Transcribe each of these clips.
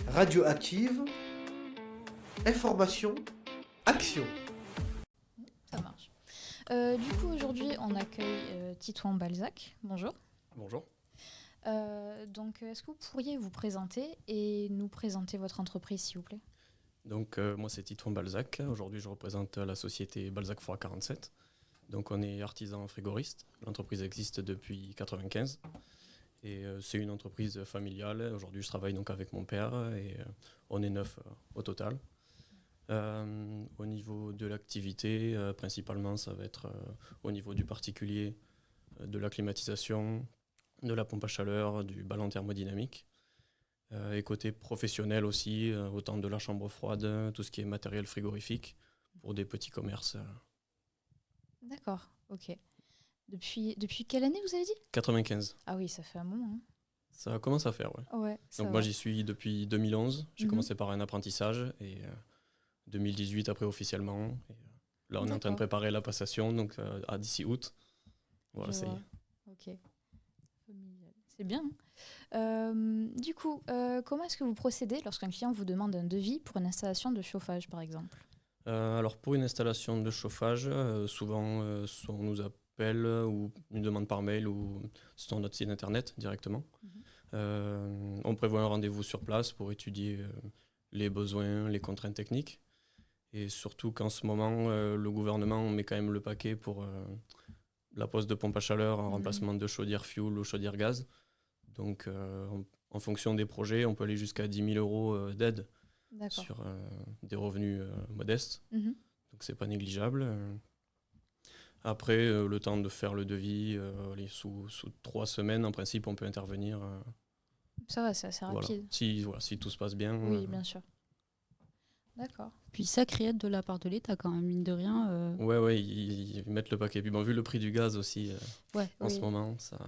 Radioactive, information, action. Ça marche. Du coup, aujourd'hui, on accueille Titouan Balzac. Bonjour. Bonjour. Donc, est-ce que vous pourriez vous présenter et nous présenter votre entreprise, s'il vous plaît ? Donc, moi, c'est Titouan Balzac. Aujourd'hui, je représente la société Balzac Froid 47. Donc, on est artisan frigoriste. L'entreprise existe depuis 1995. Et c'est une entreprise familiale. Aujourd'hui, je travaille donc avec mon père et on est 9 au total. Au niveau de l'activité, principalement, ça va être au niveau du particulier, de la climatisation, de la pompe à chaleur, du ballon thermodynamique. Et côté professionnel aussi, autant de la chambre froide, tout ce qui est matériel frigorifique pour des petits commerces. D'accord, ok. Depuis quelle année vous avez dit ? 95. Ah oui, ça fait un moment. Ça commence à faire, ouais. Ouais, Donc moi, j'y suis depuis 2011. J'ai commencé par un apprentissage et 2018 après officiellement. Et, là, on est en train de préparer la passation, donc d'ici août. Voilà, ça y est. Ok. C'est bien. Du coup, comment est-ce que vous procédez lorsqu'un client vous demande un devis pour une installation de chauffage, par exemple ? Alors, pour une installation de chauffage, souvent, soit on nous appelle ou une demande par mail ou sur notre site internet directement. On prévoit un rendez-vous sur place pour étudier les besoins, les contraintes techniques. Et surtout qu'en ce moment, le gouvernement met quand même le paquet pour la pose de pompe à chaleur en remplacement de chaudière fuel ou chaudière gaz. Donc, en fonction des projets, on peut aller jusqu'à 10 000 euros d'aide sur des revenus modestes. Donc, c'est pas négligeable. Après, le temps de faire le devis, sous 3 semaines, en principe, on peut intervenir. Ça va, c'est assez rapide. Si tout se passe bien. Oui, bien sûr. D'accord. Puis sacrée aide de la part de l'État quand même, mine de rien. Ouais, ils mettent le paquet. Puis bon, vu le prix du gaz aussi, en ce moment, ça...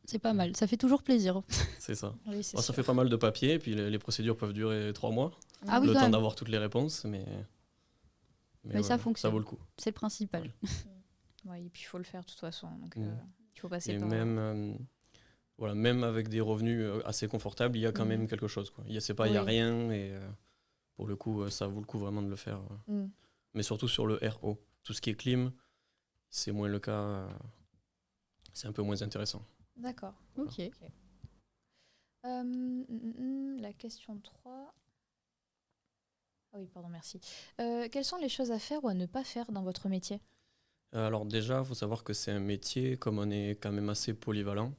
C'est pas mal, ça fait toujours plaisir. C'est ça. Oui, c'est sûr. Ça fait pas mal de papier, puis les procédures peuvent durer 3 mois. Ah oui, le quand temps même. d'avoir toutes les réponses, mais ouais, ça fonctionne. Ça vaut le coup. C'est le principal. Ouais, et puis il faut le faire de toute façon. Donc il faut passer et par... même avec des revenus assez confortables, il y a quand même quelque chose, quoi. Il y a rien, et pour le coup, ça vaut le coup vraiment de le faire. Mais surtout sur le RO. Tout ce qui est clim, c'est moins le cas. C'est un peu moins intéressant. D'accord. Ok. La question 3. Ah oui, pardon, merci. Quelles sont les choses à faire ou à ne pas faire dans votre métier ? Alors déjà, il faut savoir que c'est un métier, comme on est quand même assez polyvalent,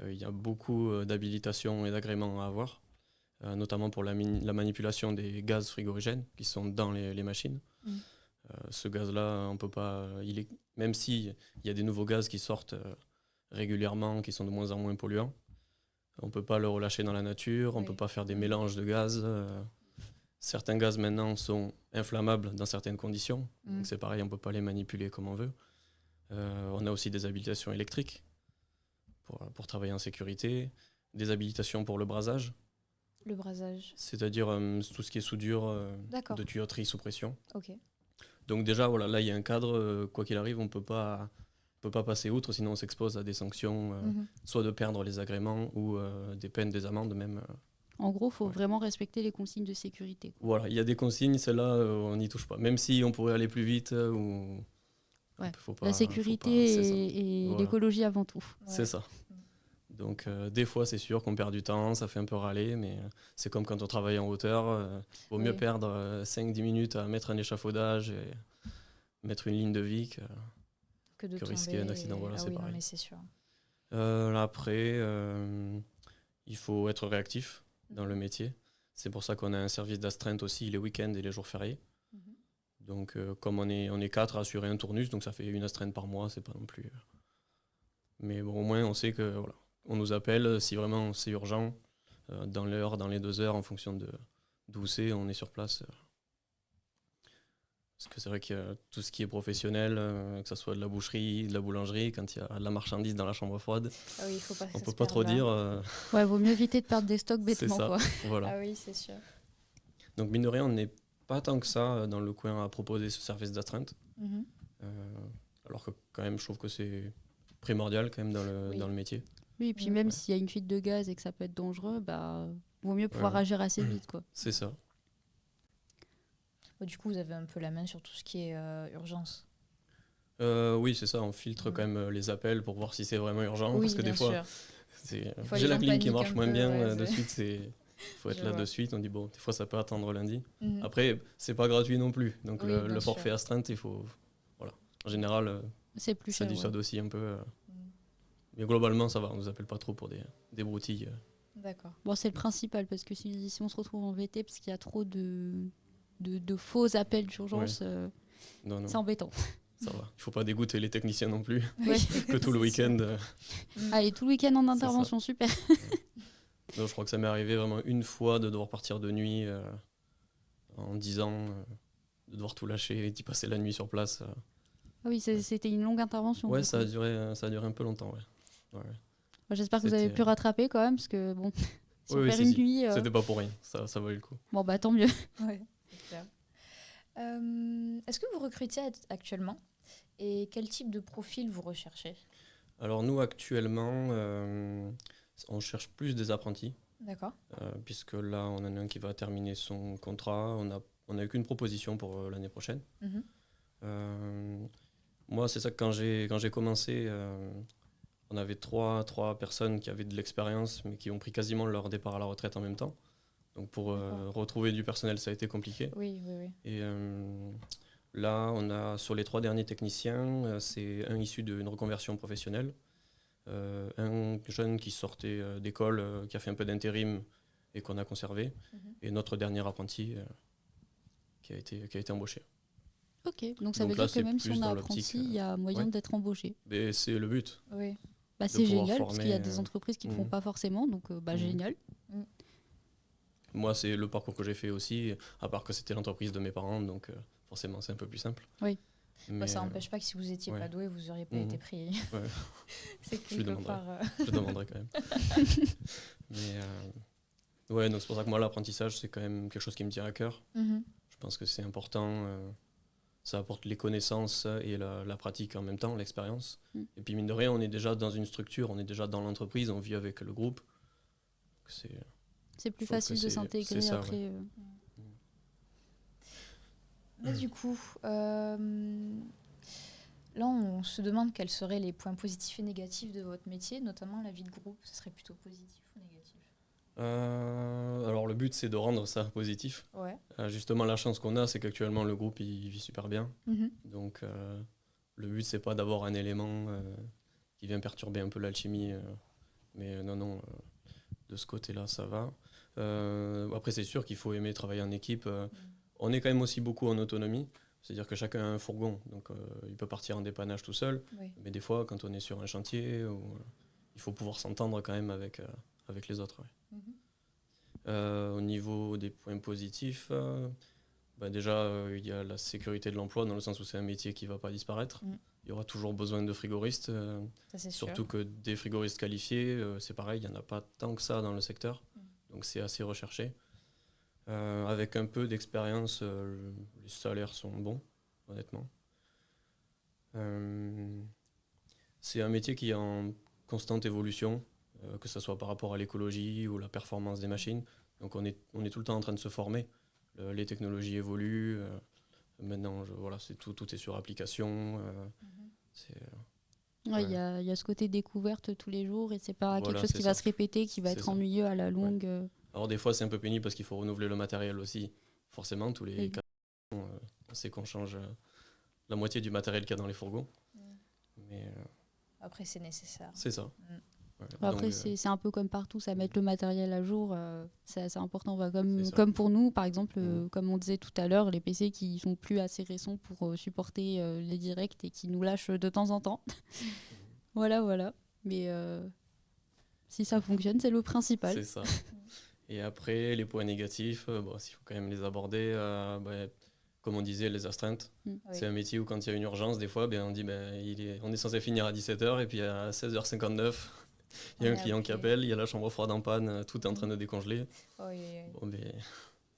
il y a beaucoup d'habilitations et d'agréments à avoir, notamment pour la manipulation des gaz frigorigènes qui sont dans les machines. Ce gaz-là, on peut pas... même s'il y a des nouveaux gaz qui sortent régulièrement, qui sont de moins en moins polluants, on ne peut pas le relâcher dans la nature, on ne peut pas faire des mélanges de gaz. Certains gaz maintenant sont inflammables dans certaines conditions, donc c'est pareil, on ne peut pas les manipuler comme on veut. On a aussi des habilitations électriques pour travailler en sécurité, des habilitations pour le brasage. Le brasage. C'est-à-dire tout ce qui est soudure de tuyauterie sous pression. Ok. Donc déjà, voilà, là il y a un cadre, quoi qu'il arrive, on ne peut pas passer outre, sinon on s'expose à des sanctions, soit de perdre les agréments ou des peines, des amendes même. En gros, il faut vraiment respecter les consignes de sécurité. Voilà, il y a des consignes, celles-là, on n'y touche pas. Même si on pourrait aller plus vite faut pas, la sécurité et l'écologie avant tout. Ouais. C'est ça. Donc des fois, c'est sûr qu'on perd du temps, ça fait un peu râler, mais c'est comme quand on travaille en hauteur. Vaut mieux perdre 5-10 minutes à mettre un échafaudage et mettre une ligne de vie que risquer un accident. Voilà, c'est pareil. Non, mais c'est sûr. Après, il faut être réactif dans le métier. C'est pour ça qu'on a un service d'astreinte aussi les week-ends et les jours fériés. Donc, comme on est 4 à assurer un tournus, donc ça fait une astreinte par mois, c'est pas non plus... Mais bon, au moins, on sait que voilà, on nous appelle si vraiment c'est urgent, dans l'heure, dans les 2 heures, en fonction d'où c'est, on est sur place. Parce que c'est vrai qu'il y a tout ce qui est professionnel, que ce soit de la boucherie, de la boulangerie, quand il y a de la marchandise dans la chambre froide, faut pas on peut pas trop dire... Ouais, vaut mieux éviter de perdre des stocks bêtement. C'est ça, quoi. Voilà. Ah oui, c'est sûr. Donc mine de rien, on n'est pas tant que ça dans le coin à proposer ce service d'astreinte. Alors que quand même, je trouve que c'est primordial quand même dans le métier. Oui, et puis même s'il y a une fuite de gaz et que ça peut être dangereux, vaut mieux pouvoir Ouais. agir assez vite, quoi. C'est ça. Du coup, vous avez un peu la main sur tout ce qui est urgence. Oui, c'est ça, on filtre quand même les appels pour voir si c'est vraiment urgent, Oui, parce que bien des fois, sûr. j'ai fois, les la gens clim qui paniquent marche un moins peu, bien, ouais, de c'est- suite, faut être Je là vois. de suite, on dit bon, des fois ça peut attendre lundi. Mhm. Après, c'est pas gratuit non plus, donc Oui, le bien forfait sûr. astreinte, il faut, voilà. En général, C'est plus ça cher, ouais. dissuade aussi un peu, Mhm. mais globalement ça va, on nous appelle pas trop pour des broutilles. D'accord. Bon, c'est le principal, parce que si on se retrouve embêté parce qu'il y a trop de faux appels d'urgence, Non, non, c'est embêtant. ça va. Il faut pas dégoûter les techniciens non plus, Ouais. que tout le C'est sûr. week-end. Allez, tout le week-end en ça. intervention, super. Non, je crois que ça m'est arrivé vraiment une fois de devoir partir de nuit en 10 ans, de devoir tout lâcher et d'y passer la nuit sur place. Ah oui, c'était une longue intervention. Ouais, du ça a coup. duré un peu longtemps, ouais. Ouais. Bon, j'espère que vous avez C'était- pu rattraper quand même, parce que bon, si on Oui, perd si, une si. nuit, C'était pas pour rien, ça valait le coup. bon bah tant mieux. Ouais, c'est clair. Est-ce que vous recrutez actuellement et quel type de profil vous recherchez? Alors nous, actuellement, on cherche plus des apprentis, D'accord. puisque là, on en a un qui va terminer son contrat. On a eu qu'une proposition pour l'année prochaine. Mhm. Moi, c'est ça que quand j'ai commencé, on avait trois personnes qui avaient de l'expérience, mais qui ont pris quasiment leur départ à la retraite en même temps. Donc pour D'accord. retrouver du personnel, ça a été compliqué. Oui, oui, oui. Et là, on a sur les 3 derniers techniciens, c'est un issu d'une reconversion professionnelle, un jeune qui sortait d'école, qui a fait un peu d'intérim et qu'on a conservé, Mhm. et notre dernier apprenti qui a été embauché. Ok, donc ça Donc veut là, dire que c'est même si plus on a dans apprenti, l'optique, il y a moyen ouais. d'être embauché. Mais c'est le but. Oui. Bah, De c'est pouvoir génial, parce qu'il y a former, des entreprises qui ne le font mhm. pas forcément, donc Mhm. génial. Moi, c'est le parcours que j'ai fait aussi, à part que c'était l'entreprise de mes parents, donc forcément, c'est un peu plus simple. Oui. Mais, Ça n'empêche pas que si vous n'étiez ouais. pas doué, vous n'auriez pas Mhm. été pris. Ouais. C'est Je lui quelque demanderai. part. Je demanderai quand même. Mais ouais, donc c'est pour ça que moi, l'apprentissage, c'est quand même quelque chose qui me tient à cœur. Mhm. Je pense que c'est important. Ça apporte les connaissances et la pratique en même temps, l'expérience. Mm. Et puis, mine de rien, on est déjà dans une structure, on est déjà dans l'entreprise, on vit avec le groupe. Donc, C'est plus Je trouve facile que de c'est s'intégrer ça, après. ouais. Là, du coup, là, on se demande quels seraient les points positifs et négatifs de votre métier, notamment la vie de groupe. Ce serait plutôt positif ou négatif? Alors, le but, c'est de rendre ça positif. Ouais. Justement, la chance qu'on a, c'est qu'actuellement, le groupe, il vit super bien. Mhm. Donc, le but, c'est pas d'avoir un élément qui vient perturber un peu l'alchimie. Mais non, de ce côté-là, ça va. Après, c'est sûr qu'il faut aimer travailler en équipe. On est quand même aussi beaucoup en autonomie. C'est-à-dire que chacun a un fourgon. Donc, il peut partir en dépannage tout seul. Oui. Mais des fois, quand on est sur un chantier, il faut pouvoir s'entendre quand même avec les autres. Ouais. Mhm. Au niveau des points positifs, déjà, il y a la sécurité de l'emploi, dans le sens où c'est un métier qui ne va pas disparaître. Mm. Il y aura toujours besoin de frigoristes, Ça, c'est sûr. surtout que des frigoristes qualifiés, c'est pareil, il n'y en a pas tant que ça dans le secteur, Mm. donc c'est assez recherché. Avec un peu d'expérience, les salaires sont bons, honnêtement. C'est un métier qui est en constante évolution, que ce soit par rapport à l'écologie ou la performance des machines. Donc on est tout le temps en train de se former. Les technologies évoluent. Maintenant, voilà, tout est sur application. Mhm. C'est, Ouais, il y a ce côté découverte tous les jours et c'est pas Voilà, quelque chose c'est qui va ça. se répéter, qui va C'est être ça. ennuyeux à la longue. Alors des fois, c'est un peu pénible parce qu'il faut renouveler le matériel aussi. Forcément, tous les Oui. 4 ans, on sait qu'on change la moitié du matériel qu'il y a dans les fourgons. Mm. Mais Après, c'est nécessaire. c'est ça. Mm. Ouais. Après, Donc, c'est un peu comme partout, ça mettre le matériel à jour, c'est assez important. Bah, comme, C'est ça. comme pour nous, par exemple, Mhm. comme on disait tout à l'heure, les PC qui sont plus assez récents pour supporter les directs et qui nous lâchent de temps en temps. Voilà. Mais si ça fonctionne, c'est le principal. C'est ça. Et après, les points négatifs, s'il faut quand même les aborder, comme on disait, les astreintes. Oui. C'est un métier où quand il y a une urgence, des fois, on dit on est censé finir à 17h et puis à 16h59, il y a On un est client qui appelé. appelle, il y a la chambre froide en panne, tout est en train de décongeler. Oui, oui. Bon,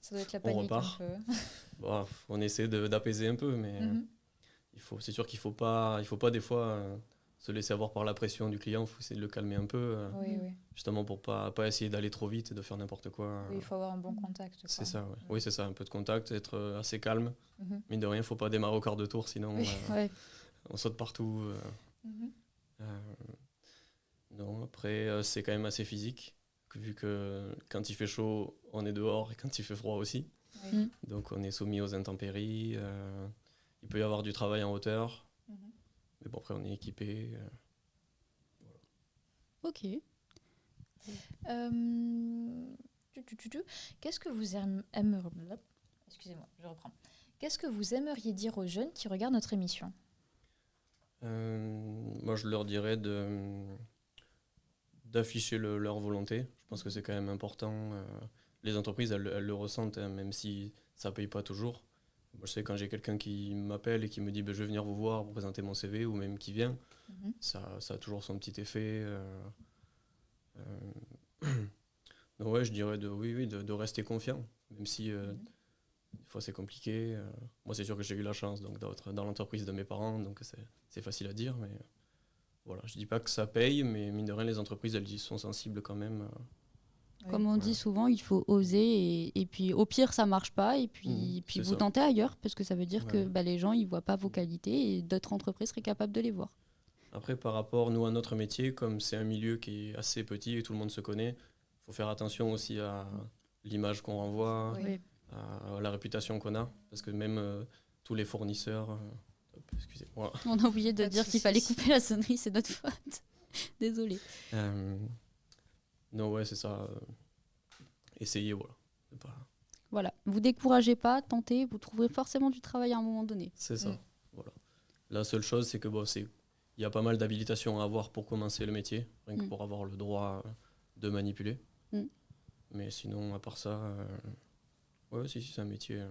Ça doit être la on panique un repart. peu. On essaie d'apaiser un peu, mais Mhm. c'est sûr qu'il faut pas des fois se laisser avoir par la pression du client, il faut essayer de le calmer un peu, Oui, oui. justement pour pas essayer d'aller trop vite et de faire n'importe quoi. Oui, il faut avoir un bon contact. Quoi. C'est ça, ouais. Oui, c'est ça, un peu de contact, être assez calme. Mhm. Mine de rien, il faut pas démarrer au quart de tour, sinon Oui. Ouais. on saute partout. Mhm. Non, après, c'est quand même assez physique, vu que quand il fait chaud, on est dehors, et quand il fait froid aussi. Oui. Donc on est soumis aux intempéries. Il peut y avoir du travail en hauteur, Mhm. mais bon, après on est équipé. Ok. Qu'est-ce que vous aimeriez... Excusez-moi, je reprends. Qu'est-ce que vous aimeriez dire aux jeunes qui regardent notre émission ? Moi, je leur dirais d'afficher leur volonté. Je pense que c'est quand même important. Les entreprises, elles le ressentent, hein, même si ça ne paye pas toujours. Moi, je sais quand j'ai quelqu'un qui m'appelle et qui me dit je vais venir vous voir pour présenter mon CV, ou même qui vient, Mhm. ça a toujours son petit effet. Donc ouais, je dirais de rester confiant, même si des fois c'est compliqué. Moi, c'est sûr que j'ai eu la chance donc, d'être dans l'entreprise de mes parents, donc c'est facile à dire, mais voilà, je dis pas que ça paye, mais mine de rien, les entreprises, elles y sont sensibles quand même. Oui. Comme on dit souvent, il faut oser et puis au pire ça marche pas et puis C'est vous ça. tentez ailleurs parce que ça veut dire Ouais, que ouais. bah, les gens ils voient pas vos qualités et d'autres entreprises seraient capables de les voir. Après, par rapport, nous, à notre métier, comme c'est un milieu qui est assez petit et tout le monde se connaît, il faut faire attention aussi à l'image qu'on renvoie, Oui. à la réputation qu'on a, parce que même tous les fournisseurs... excusez-moi. On a oublié de Pas de dire soucis. qu'il fallait couper la sonnerie, c'est notre faute. Désolée. Non, ouais, c'est ça. Essayez, voilà. C'est pas- Voilà, vous découragez pas, tentez, vous trouverez forcément du travail à un moment donné. C'est ça. Mm. Voilà. La seule chose, c'est que bon, il y a pas mal d'habilitations à avoir pour commencer le métier, rien que Mm. pour avoir le droit de manipuler. Mm. Mais sinon, à part ça, ouais, si, c'est un métier Un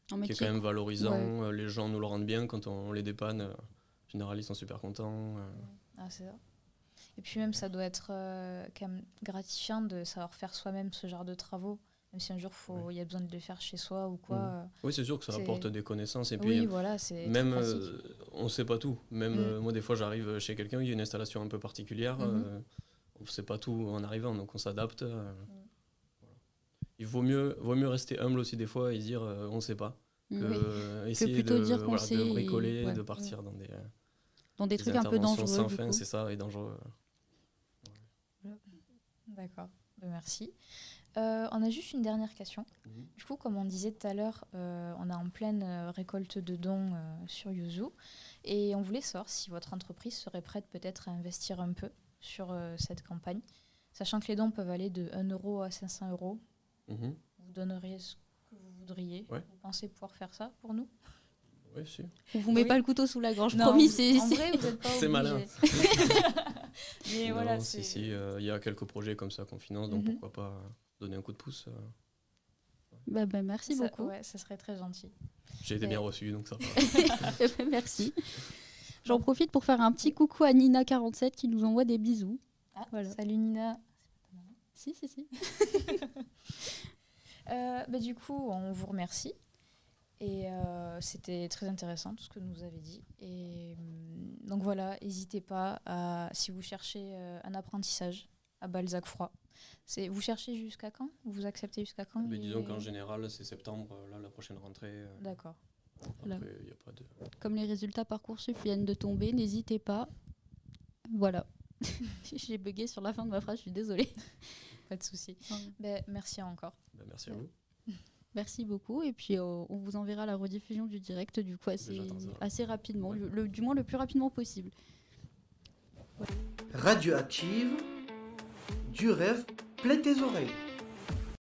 qui est métier quand même valorisant. ouais. Les gens nous le rendent bien quand on les dépanne. En général, ils sont super contents. Ah, c'est ça. Et puis même, ça doit être quand même gratifiant de savoir faire soi-même ce genre de travaux. Même si un jour, il y a besoin de le faire chez soi ou quoi. Mm. Oui, c'est sûr que ça c'est- apporte des connaissances. Et puis, Oui, voilà, c'est même, très pratique. on ne sait pas tout. Même Mm. moi, des fois, j'arrive chez quelqu'un, il y a une installation un peu particulière. Mhm. On ne sait pas tout en arrivant, donc on s'adapte. Voilà. Il vaut mieux rester humble aussi des fois et dire on ne sait pas. Que essayer plutôt de, dire qu'on voilà, sait de et- bricoler, ouais. de partir dans Dans des des trucs un peu interventions dangereux. sans du fin, coup. c'est ça, et dangereux. D'accord, merci. On a juste une dernière question. Du coup, comme on disait tout à l'heure, on est en pleine récolte de dons sur Yuzu. Et on voulait savoir si votre entreprise serait prête peut-être à investir un peu sur cette campagne. Sachant que les dons peuvent aller de 1 euro à 500 euros. Mhm. Vous donneriez ce que vous voudriez. Ouais. Vous pensez pouvoir faire ça pour nous? Oui, si. On vous met Oui. pas le couteau sous la gorge, Non, promis. en C'est vrai, vous n'êtes pas C'est obligé. malin. Mais Non, voilà, si, c'est... il y a quelques projets comme ça qu'on finance, donc Mhm. pourquoi pas donner un coup de pouce. Bah, merci ça, beaucoup. Ouais, ça serait très gentil. J'ai été Et- bien reçu, donc ça va. Merci. J'en profite pour faire un petit coucou à Nina47 qui nous envoie des bisous. Ah, Voilà. Salut Nina. Si. Du coup, on vous remercie. Et c'était très intéressant tout ce que vous avez dit. Et donc voilà, n'hésitez pas si vous cherchez un apprentissage à Balzac-Froid. Vous cherchez jusqu'à quand? Vous acceptez jusqu'à quand? Mais disons qu'en général, c'est septembre, là, la prochaine rentrée. D'accord. Là. Après, il n'y a pas de... Comme les résultats Parcoursup viennent de tomber, n'hésitez pas. Voilà. J'ai bugué sur la fin de ma phrase, je suis désolée. Pas de souci. Ouais. Merci encore. Merci à vous. Merci beaucoup. Et puis, on vous enverra la rediffusion du direct, du coup, J'attends ça. assez rapidement, Ouais. du moins le plus rapidement possible. Radioactive, du rêve plein tes oreilles.